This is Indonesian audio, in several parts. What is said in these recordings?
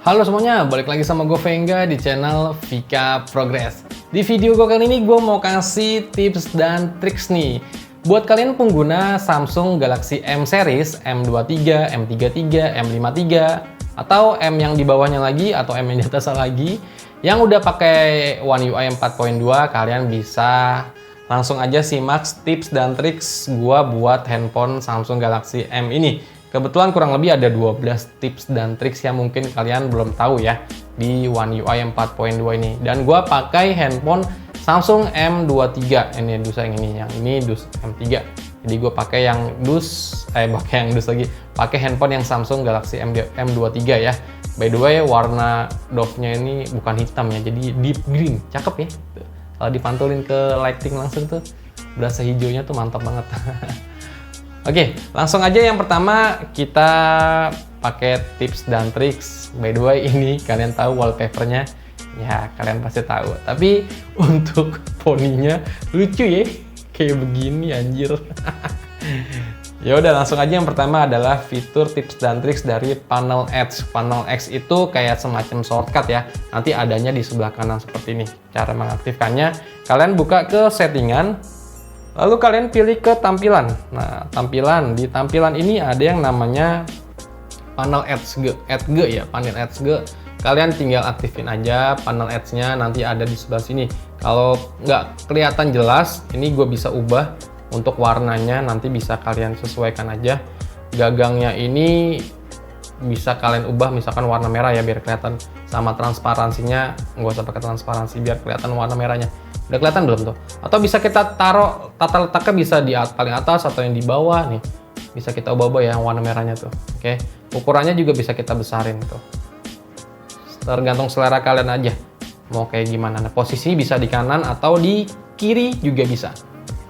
Halo semuanya, balik lagi sama gue Vengga di channel Vika Progress. Di video gue kali ini gue mau kasih tips dan triks nih buat kalian pengguna Samsung Galaxy M series, M23, M33, M53, atau M yang di bawahnya lagi atau M yang di atasnya lagi yang udah pakai One UI 4.2. Kalian bisa langsung aja simak tips dan triks gue buat handphone Samsung Galaxy M ini. Kebetulan kurang lebih ada 12 tips dan triks yang mungkin kalian belum tahu ya di One UI 4.2 ini. Dan gua pakai handphone Samsung M23. Ini dus yang ini dus M3. Jadi gue pakai yang pakai handphone yang Samsung Galaxy M23 ya. By the way, warna doff-nya ini bukan hitam ya, jadi deep green. Cakep ya. Kalau dipantulin ke lighting langsung tuh berasa hijaunya tuh mantap banget. Oke, langsung aja yang pertama kita pakai tips dan triks. By the way, ini kalian tahu wallpapernya? Ya, kalian pasti tahu. Tapi untuk poninya lucu ya, kayak begini anjir. Ya udah, langsung aja yang pertama adalah fitur tips dan triks dari Panel X. Panel X itu kayak semacam shortcut ya. Nanti adanya di sebelah kanan seperti ini. Cara mengaktifkannya, kalian buka ke settingan. Lalu kalian pilih ke tampilan. Nah, di tampilan ini ada yang namanya panel Edge ya, panel Edge. Kalian tinggal aktifin aja panel Edge-nya, nanti ada di sebelah sini. Kalau nggak kelihatan jelas, ini gue bisa ubah untuk warnanya, nanti bisa kalian sesuaikan aja. Gagangnya ini bisa kalian ubah misalkan warna merah ya, biar kelihatan, sama transparansinya nggak usah pakai transparansi biar kelihatan warna merahnya. Udah kelihatan belum tuh? Atau bisa kita taruh tata letaknya, bisa di paling atas atau yang di bawah nih. Bisa kita ubah-ubah ya warna merahnya tuh. Oke. Ukurannya juga bisa kita besarin tuh. Tergantung selera kalian aja. Mau kayak gimana. Nah, posisi bisa di kanan atau di kiri juga bisa.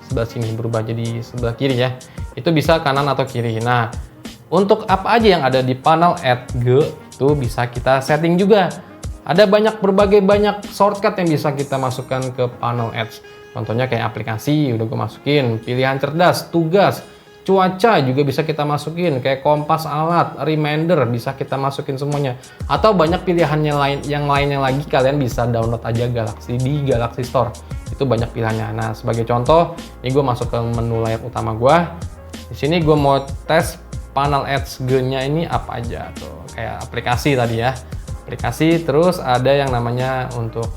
Sebelah sini berubah jadi sebelah kiri ya. Itu bisa kanan atau kiri. Nah, untuk apa aja yang ada di panel Edge tuh bisa kita setting juga. Ada berbagai banyak shortcut yang bisa kita masukkan ke panel Edge. Contohnya kayak aplikasi, udah gue masukin. Pilihan cerdas, tugas, cuaca juga bisa kita masukin. Kayak kompas alat, reminder, bisa kita masukin semuanya. Atau banyak pilihannya yang lainnya lagi, kalian bisa download aja Galaxy di Galaxy Store. Itu banyak pilihannya. Nah, sebagai contoh, ini gue masuk ke menu layar utama gue. Di sini gue mau tes panel Edge-nya ini apa aja tuh. Kayak aplikasi tadi ya. Aplikasi, terus ada yang namanya untuk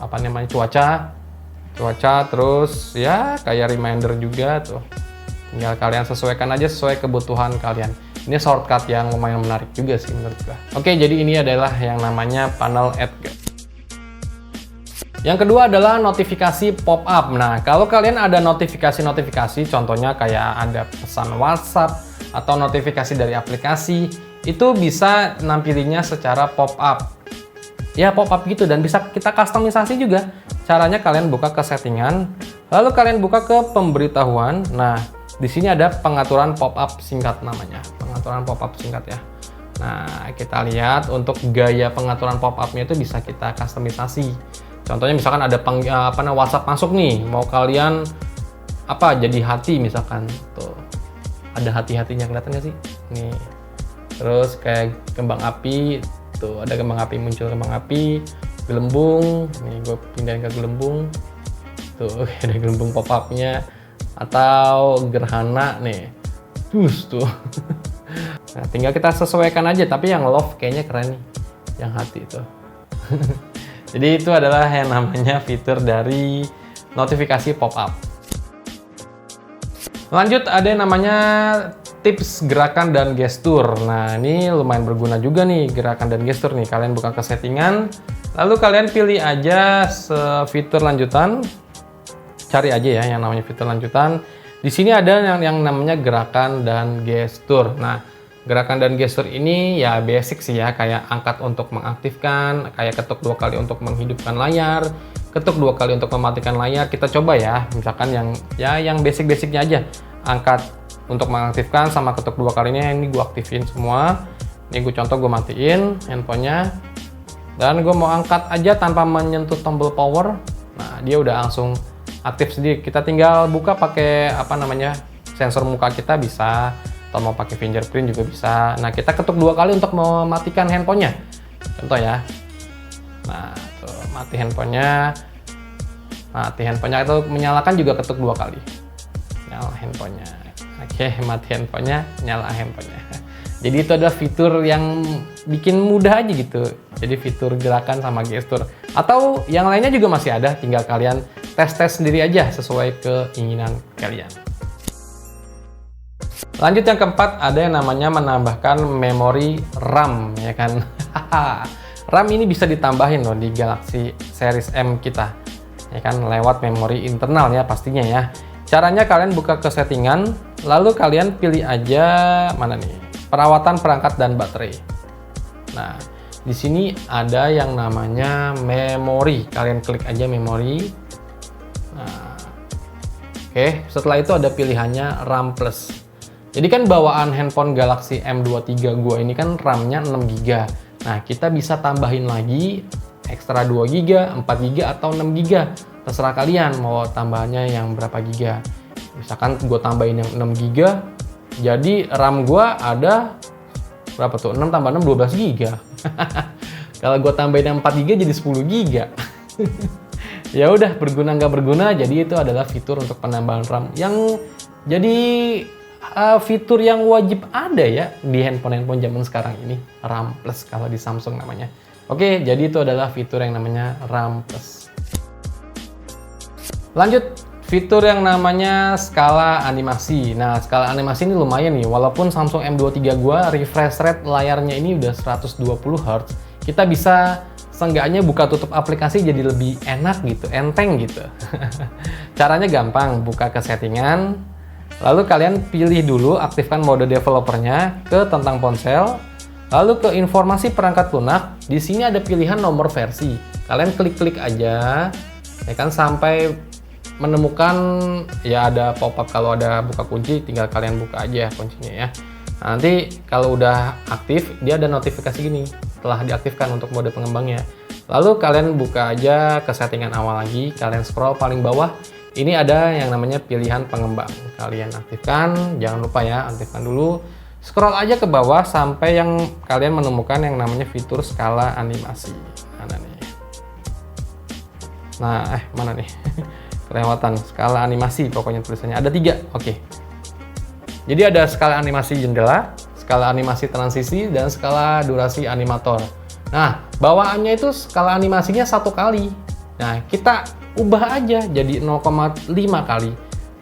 cuaca, terus ya kayak reminder juga tuh. Tinggal kalian sesuaikan aja sesuai kebutuhan kalian. Ini shortcut yang lumayan menarik juga sih menurut gua. Oke, jadi ini adalah yang namanya panel Edge. Yang kedua adalah notifikasi pop-up. Nah, kalau kalian ada notifikasi, contohnya kayak ada pesan WhatsApp atau notifikasi dari aplikasi, itu bisa nampilinnya secara pop-up. Ya, pop-up gitu, dan bisa kita customisasi juga. Caranya kalian buka ke settingan, lalu kalian buka ke pemberitahuan. Nah, di sini ada pengaturan pop-up singkat namanya. Pengaturan pop-up singkat ya. Nah, kita lihat untuk gaya pengaturan pop-up-nya itu bisa kita customisasi. Contohnya misalkan ada WhatsApp masuk nih, mau kalian jadi hati misalkan. Tuh. Ada hati-hatinya, kelihatan nggak sih? Nih. Terus kayak kembang api. Tuh, ada kembang api, muncul kembang api, gelembung. Nih, gue pindahin ke gelembung. Tuh, ada gelembung pop-up-nya. Atau gerhana nih. Tuh. Nah, tinggal kita sesuaikan aja, tapi yang love kayaknya keren nih. Yang hati itu. Jadi itu adalah yang namanya fitur dari notifikasi pop-up. Lanjut, ada yang namanya tips gerakan dan gestur. Nah, ini lumayan berguna juga nih, gerakan dan gestur nih. Kalian buka ke settingan, lalu kalian pilih aja fitur lanjutan. Cari aja ya yang namanya fitur lanjutan. Di sini ada yang namanya gerakan dan gestur. Nah, gerakan dan gestur ini ya basic sih ya, kayak angkat untuk mengaktifkan, kayak ketuk 2 kali untuk menghidupkan layar, ketuk 2 kali untuk mematikan layar. Kita coba ya, misalkan yang basic-basicnya aja. Angkat untuk mengaktifkan sama ketuk 2 kalinya, ini gue aktifin semua. Ini gue contoh, gue matiin handphonenya. Dan gue mau angkat aja tanpa menyentuh tombol power. Nah, dia udah langsung aktif sendiri. Kita tinggal buka pakai sensor muka kita bisa, atau mau pakai fingerprint juga bisa. Nah, kita ketuk 2 kali untuk mematikan handphonenya. Contoh ya. Nah, tuh, mati handphonenya. Mati handphonenya itu menyalakan juga ketuk 2 kali. Nyala handphonenya. Oke, mati handphonenya, nyala handphonenya. Jadi itu adalah fitur yang bikin mudah aja gitu. Jadi fitur gerakan sama gestur. Atau yang lainnya juga masih ada, tinggal kalian tes-tes sendiri aja sesuai keinginan kalian. Lanjut yang keempat, ada yang namanya menambahkan memori RAM, ya kan? RAM ini bisa ditambahin loh di Galaxy Series M kita, ya kan? Lewat memori internal ya pastinya ya. Caranya kalian buka ke settingan, lalu kalian pilih aja mana nih? Perawatan perangkat dan baterai. Nah, di sini ada yang namanya memori. Kalian klik aja memori. Nah, oke, setelah itu ada pilihannya RAM Plus. Jadi kan bawaan handphone Galaxy M23 gua ini kan RAM-nya 6GB. Nah, kita bisa tambahin lagi ekstra 2GB, 4GB atau 6GB. Terserah kalian mau tambahannya yang berapa giga. Misalkan gua tambahin yang 6GB, jadi RAM gua ada berapa tuh? 6 tambah 6 12GB. Kalau gua tambahin yang 4GB jadi 10GB. Ya udah, berguna nggak berguna, jadi itu adalah fitur untuk penambahan RAM yang jadi fitur yang wajib ada ya di handphone-handphone zaman sekarang ini, RAM Plus kalau di Samsung namanya. Oke, jadi itu adalah fitur yang namanya RAM Plus. Lanjut, fitur yang namanya skala animasi. Nah, skala animasi ini lumayan nih, walaupun Samsung M23 gua refresh rate layarnya ini udah 120Hz, kita bisa seenggaknya buka tutup aplikasi jadi lebih enak gitu, enteng gitu. Caranya gampang, buka ke settingan, lalu kalian pilih dulu aktifkan mode developernya ke tentang ponsel, lalu ke informasi perangkat lunak. Di sini ada pilihan nomor versi. Kalian klik-klik aja, ya kan, sampai menemukan ya ada pop-up kalau ada buka kunci, tinggal kalian buka aja kuncinya ya. Nanti kalau udah aktif, dia ada notifikasi gini, telah diaktifkan untuk mode pengembangnya. Lalu kalian buka aja ke settingan awal lagi, kalian scroll paling bawah. Ini ada yang namanya pilihan pengembang. Kalian aktifkan, jangan lupa ya, aktifkan dulu. Scroll aja ke bawah sampai yang kalian menemukan yang namanya fitur skala animasi. Mana nih? Nah, mana nih? Kelewatan, skala animasi pokoknya tulisannya. Ada 3, oke. Jadi ada skala animasi jendela, skala animasi transisi, dan skala durasi animator. Nah, bawaannya itu skala animasinya 1 kali. Nah, kita ubah aja jadi 0,5 kali.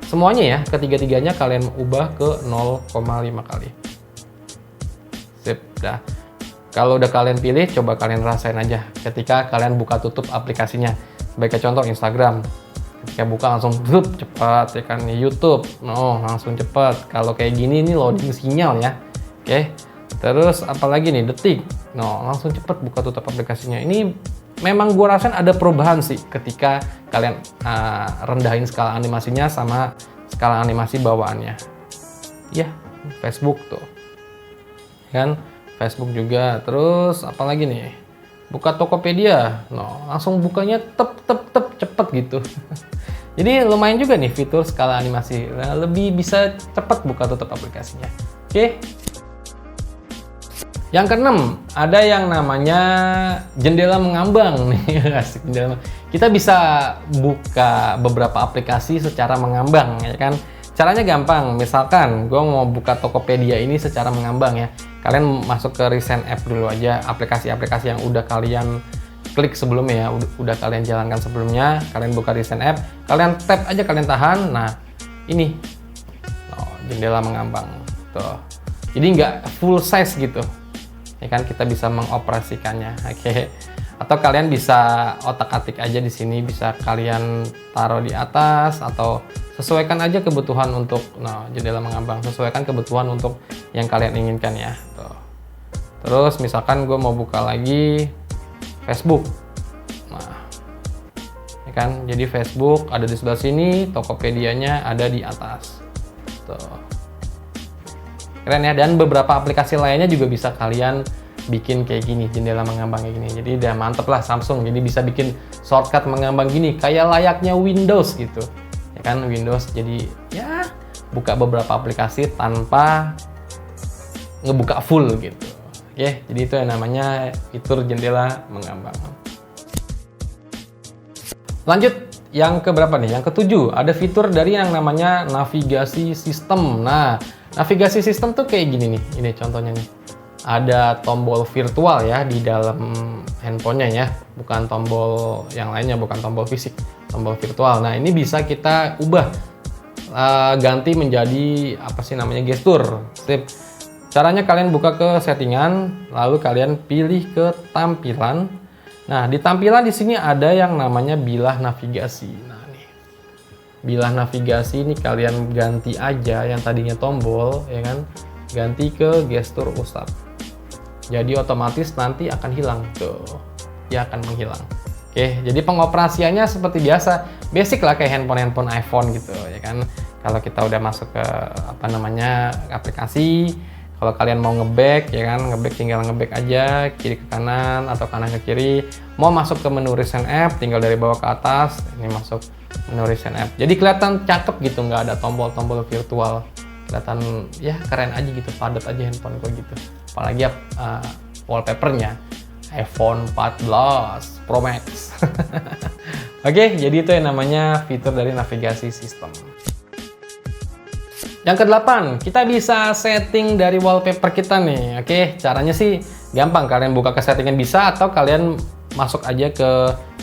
Semuanya ya, ketiga-tiganya kalian ubah ke 0,5 kali. Sip, dah. Kalau udah kalian pilih, coba kalian rasain aja ketika kalian buka tutup aplikasinya. Sebagai contoh Instagram. Ketika buka langsung cepat, ya kan, YouTube, langsung cepat. Kalau kayak gini ini loading sinyal ya, oke. Terus apalagi nih, detik, langsung cepat buka tutup aplikasinya. Ini memang gue rasain ada perubahan sih ketika kalian rendahin skala animasinya sama skala animasi bawaannya. Ya, Facebook tuh, kan, Facebook juga. Terus apalagi nih? Buka Tokopedia, langsung bukanya cepet gitu. Jadi lumayan juga nih fitur skala animasi, lebih bisa cepat buka tutup aplikasinya. Oke. Yang keenam, ada yang namanya jendela mengambang nih. Asik, jendela. Kita bisa buka beberapa aplikasi secara mengambang, ya kan? Caranya gampang. Misalkan gue mau buka Tokopedia ini secara mengambang ya. Kalian masuk ke recent app dulu aja, aplikasi-aplikasi yang udah kalian klik sebelumnya ya, udah kalian jalankan sebelumnya. Kalian buka recent app, kalian tap aja, kalian tahan. Nah, ini jendela mengambang tuh. Jadi nggak full size gitu, ya kan, kita bisa mengoperasikannya. Oke. Atau kalian bisa otak-atik aja di sini, bisa kalian taruh di atas atau sesuaikan aja kebutuhan untuk jendela mengambang, sesuaikan kebutuhan untuk yang kalian inginkan ya. Tuh. Terus misalkan gue mau buka lagi Facebook, ya kan, jadi Facebook ada di sebelah sini, Tokopedia-nya ada di atas. Tuh. Keren ya, dan beberapa aplikasi lainnya juga bisa kalian bikin kayak gini, jendela mengambang kayak gini. Jadi udah mantep lah Samsung, jadi bisa bikin shortcut mengambang gini kayak layaknya Windows gitu, ya kan, Windows. Jadi ya buka beberapa aplikasi tanpa ngebuka full gitu, Oke, jadi itu yang namanya fitur jendela mengambang. Lanjut, yang keberapa nih? Yang ketujuh, ada fitur dari yang namanya navigasi sistem. Nah, navigasi sistem tuh kayak gini nih. Ini contohnya nih. Ada tombol virtual ya di dalam handphonenya ya. Bukan tombol yang lainnya, bukan tombol fisik. Tombol virtual. Nah, ini bisa kita ubah. Ganti menjadi apa sih namanya, gestur. Sip. Caranya kalian buka ke settingan, lalu kalian pilih ke tampilan. Nah, di tampilan di sini ada yang namanya bilah navigasi. Nah, nih. Bilah navigasi ini kalian ganti aja yang tadinya tombol, ya kan? Ganti ke gestur usap. Jadi otomatis nanti akan hilang tuh. Dia akan menghilang. Oke, jadi pengoperasiannya seperti biasa. Basic lah kayak handphone iPhone gitu, ya kan? Kalau kita udah masuk ke apa namanya, aplikasi, kalau kalian mau ngeback ya kan, ngeback tinggal ngeback aja kiri ke kanan atau kanan ke kiri. Mau masuk ke menu recent app tinggal dari bawah ke atas, ini masuk menu recent app. Jadi kelihatan cakep gitu, nggak ada tombol-tombol virtual. Kelihatan ya keren aja gitu, padat aja handphone gue gitu. Apalagi wallpapernya iPhone 14 Pro Max. Oke, jadi itu yang namanya fitur dari navigasi sistem. Yang ke-8, kita bisa setting dari wallpaper kita nih. Oke, caranya sih gampang. Kalian buka ke settingan bisa, atau kalian masuk aja ke,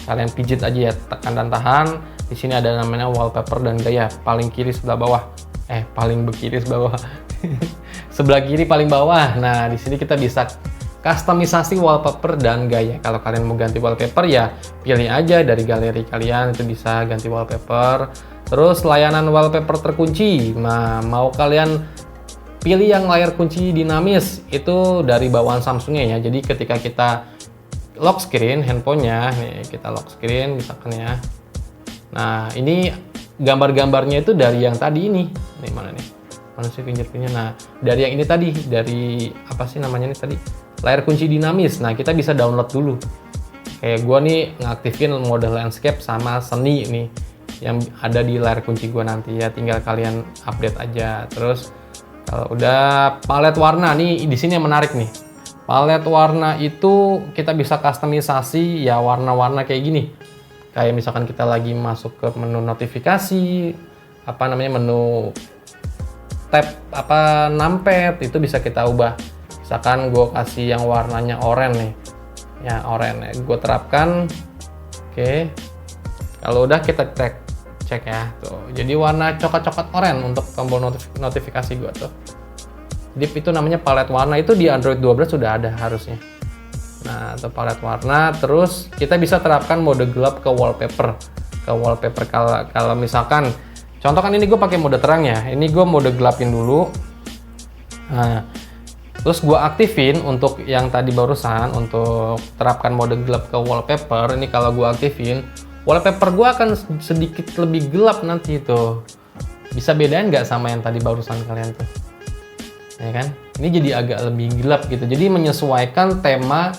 kalian pijit aja ya, tekan dan tahan. Di sini ada namanya wallpaper dan gaya, paling kiri sebelah bawah. Paling kiri sebelah bawah. Sebelah kiri paling bawah. Nah, di sini kita bisa kustomisasi wallpaper dan gaya. Kalau kalian mau ganti wallpaper ya pilih aja dari galeri kalian, itu bisa ganti wallpaper. Terus layanan wallpaper terkunci. Nah, mau kalian pilih yang layar kunci dinamis, itu dari bawaan Samsungnya ya. Jadi ketika kita lock screen handphonenya, nih kita lock screen misalkan ya. Nah, ini gambar-gambarnya itu dari yang tadi ini. Nih mana nih? Mana sih fingerprintnya? Nah, dari yang ini tadi, dari apa sih namanya nih tadi? Layar kunci dinamis. Nah, kita bisa download dulu. Kayak gua nih ngaktifin mode landscape sama seni nih yang ada di layar kunci gua nanti ya, tinggal kalian update aja. Terus kalau udah palet warna nih, di sini yang menarik nih. Palet warna itu kita bisa kustomisasi ya, warna-warna kayak gini. Kayak misalkan kita lagi masuk ke menu notifikasi, apa namanya, menu tab apa numpad, itu bisa kita ubah. Misalkan gue kasih yang warnanya oranye nih, ya oranye, gue terapkan. Oke, kalau udah kita cek ya tuh, jadi warna coklat-coklat oranye untuk tombol notifikasi gue tuh. Jadi itu namanya palet warna, itu di Android 12 sudah ada harusnya. Nah, itu palet warna. Terus kita bisa terapkan mode gelap ke wallpaper. Kalau misalkan contoh kan ini gue pakai mode terang ya, ini gue mode gelapin dulu. Nah, terus gue aktifin untuk yang tadi barusan, untuk terapkan mode gelap ke wallpaper. Ini kalau gue aktifin, wallpaper gue akan sedikit lebih gelap nanti itu. Bisa bedain nggak sama yang tadi barusan kalian tuh? Ya kan? Ini jadi agak lebih gelap gitu. Jadi menyesuaikan tema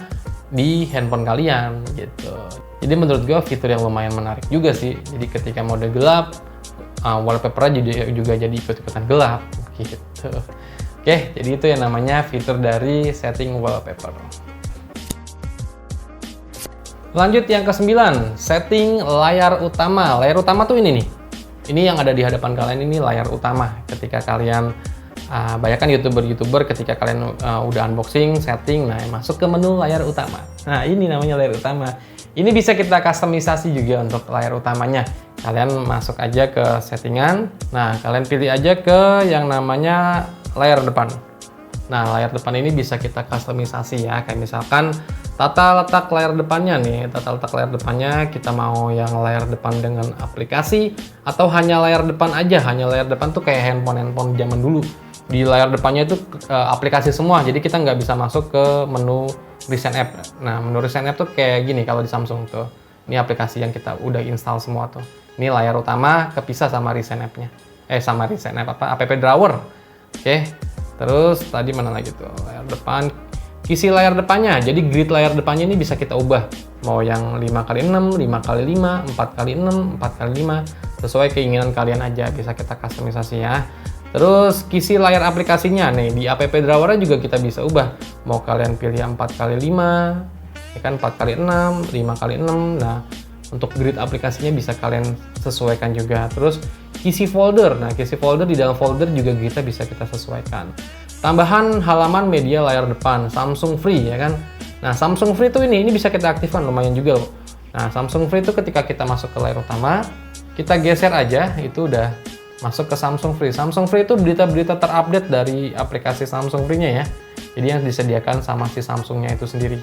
di handphone kalian gitu. Jadi menurut gue fitur yang lumayan menarik juga sih. Jadi ketika mode gelap, wallpaper-nya juga jadi ikut-ikutan gelap gitu. Oke, jadi itu yang namanya fitur dari setting wallpaper. Lanjut yang ke-9, setting layar utama. Layar utama tuh ini nih. Ini yang ada di hadapan kalian, ini layar utama. Ketika kalian banyak kan youtuber ketika kalian udah unboxing, setting, nah masuk ke menu layar utama. Nah, ini namanya layar utama. Ini bisa kita kustomisasi juga untuk layar utamanya. Kalian masuk aja ke settingan. Nah, kalian pilih aja ke yang namanya layar depan. Nah, layar depan ini bisa kita kustomisasi ya. Kayak misalkan tata letak layar depannya nih. Tata letak layar depannya kita mau yang layar depan dengan aplikasi atau hanya layar depan aja. Hanya layar depan tuh kayak handphone zaman dulu. Di layar depannya itu aplikasi semua, jadi kita nggak bisa masuk ke menu recent app. Nah, menu recent app tuh kayak gini kalau di Samsung tuh. Ini aplikasi yang kita udah install semua tuh. Ini layar utama kepisah sama recent app-nya. Sama recent app app drawer. Oke. Terus tadi mana lagi tuh? Layar depan. Isi layar depannya. Jadi grid layar depannya ini bisa kita ubah. Mau yang 5x6, 5x5, 4x6, 4x5. Sesuai keinginan kalian aja, bisa kita kustomisasi ya. Terus kisi layar aplikasinya nih, di app drawer juga kita bisa ubah. Mau kalian pilih 4x5, ya kan 4x6, 5x6. Nah, untuk grid aplikasinya bisa kalian sesuaikan juga. Terus kisi folder. Nah, kisi folder di dalam folder juga kita sesuaikan. Tambahan halaman media layar depan, Samsung Free ya kan. Nah, Samsung Free itu ini bisa kita aktifkan, lumayan juga loh. Nah, Samsung Free itu ketika kita masuk ke layar utama, kita geser aja, itu udah masuk ke Samsung Free. Samsung Free itu berita-berita terupdate dari aplikasi Samsung Free-nya ya. Jadi yang disediakan sama si Samsungnya itu sendiri.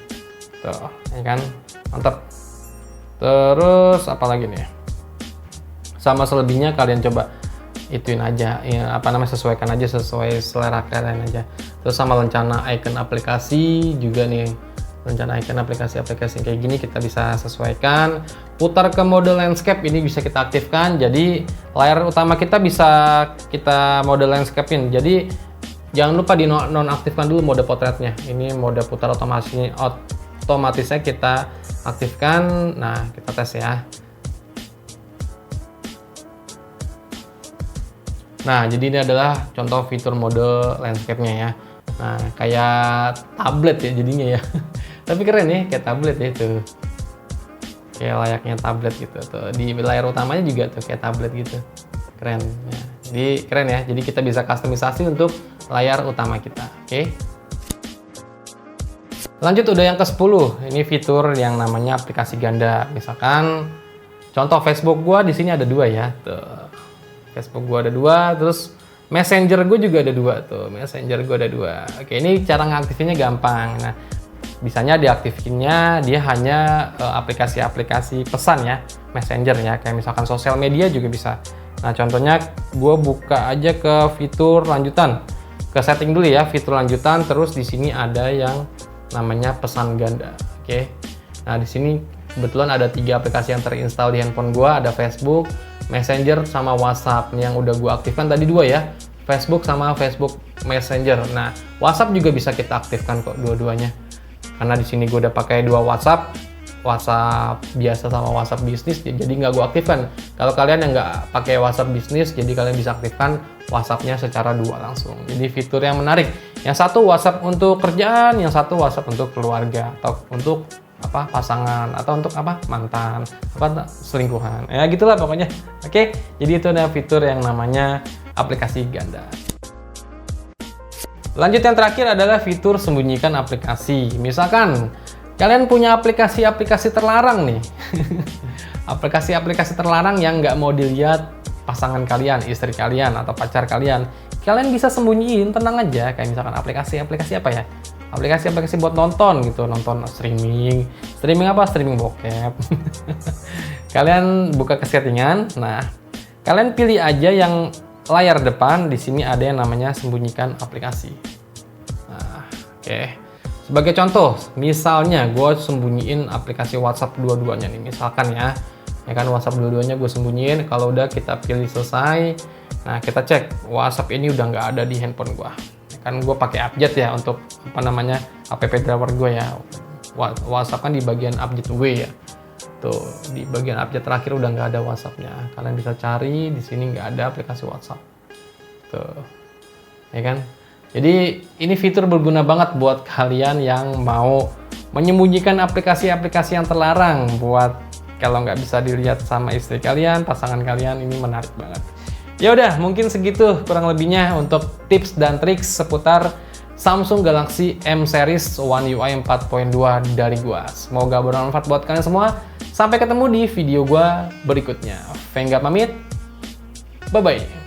Tuh, ya kan? Mantap. Terus apa lagi nih? Sama selebihnya kalian coba ituin aja, ya, sesuaikan aja sesuai selera kalian aja. Terus sama rencana icon aplikasi juga nih. Rencana icon aplikasi-aplikasi kayak gini kita bisa sesuaikan. Putar ke mode landscape ini bisa kita aktifkan. Jadi layar utama kita bisa kita mode landscape-in. Jadi jangan lupa di nonaktifkan dulu mode potretnya. Ini mode putar otomatisnya kita aktifkan. Nah, kita tes ya. Nah, jadi ini adalah contoh fitur mode landscape-nya ya. Nah, kayak tablet ya jadinya ya. Tapi keren ya, kayak tablet ya itu. Kayak layaknya tablet gitu tuh. Di layar utamanya juga tuh kayak tablet gitu. Keren ya. Jadi keren ya. Jadi kita bisa kustomisasi untuk layar utama kita. Oke. Lanjut udah yang ke-10. Ini fitur yang namanya aplikasi ganda. Misalkan contoh Facebook gua di sini ada 2 ya. Tuh. Facebook gua ada 2, terus Messenger gue juga ada 2 tuh. Messenger gue ada 2. Oke, ini cara ngaktifinnya gampang. Nah, bisanya diaktifinnya dia hanya aplikasi-aplikasi pesan ya, Messenger ya, kayak misalkan sosial media juga bisa. Nah, contohnya gue buka aja ke fitur lanjutan, ke setting dulu ya, fitur lanjutan. Terus di sini ada yang namanya pesan ganda. Oke, nah di sini kebetulan ada 3 aplikasi yang terinstall di handphone gue, ada Facebook, Messenger, sama WhatsApp. Ini yang udah gue aktifkan tadi 2 ya, Facebook sama Facebook Messenger. Nah, WhatsApp juga bisa kita aktifkan kok dua-duanya. Karena di sini gue udah pakai 2 WhatsApp, WhatsApp biasa sama WhatsApp bisnis, jadi nggak gue aktifkan. Kalau kalian yang nggak pakai WhatsApp bisnis, jadi kalian bisa aktifkan WhatsApp-nya secara 2 langsung. Jadi fitur yang menarik. Yang satu WhatsApp untuk kerjaan, yang satu WhatsApp untuk keluarga atau untuk pasangan atau untuk mantan, selingkuhan. Ya gitulah pokoknya. Oke, jadi itu ada fitur yang namanya aplikasi ganda. Lanjut yang terakhir adalah fitur sembunyikan aplikasi. Misalkan kalian punya aplikasi-aplikasi terlarang nih. Aplikasi-aplikasi terlarang yang nggak mau dilihat pasangan kalian, istri kalian, atau pacar kalian. Kalian bisa sembunyiin, tenang aja. Kayak misalkan aplikasi-aplikasi apa ya? Aplikasi-aplikasi buat nonton gitu, nonton streaming apa? Streaming bokep. Kalian buka ke settingan. Nah, kalian pilih aja yang layar depan. Di sini ada yang namanya sembunyikan aplikasi. Nah, oke. Sebagai contoh, misalnya gue sembunyiin aplikasi WhatsApp dua-duanya nih, misalkan ya kan WhatsApp dua-duanya gue sembunyiin. Kalau udah kita pilih selesai, nah kita cek WhatsApp ini udah nggak ada di handphone gue. Kan gue pakai update ya untuk app drawer gue ya. WhatsApp kan di bagian update W ya. Tuh di bagian update terakhir udah nggak ada WhatsApp-nya. Kalian bisa cari di sini nggak ada aplikasi WhatsApp. Tuh, ya kan? Jadi ini fitur berguna banget buat kalian yang mau menyembunyikan aplikasi-aplikasi yang terlarang. Buat kalau nggak bisa dilihat sama istri kalian, pasangan kalian, ini menarik banget. Ya udah, mungkin segitu kurang lebihnya untuk tips dan trik seputar Samsung Galaxy M Series One UI 4.2 dari gua. Semoga bermanfaat buat kalian semua. Sampai ketemu di video gua berikutnya. Vengga pamit. Bye bye.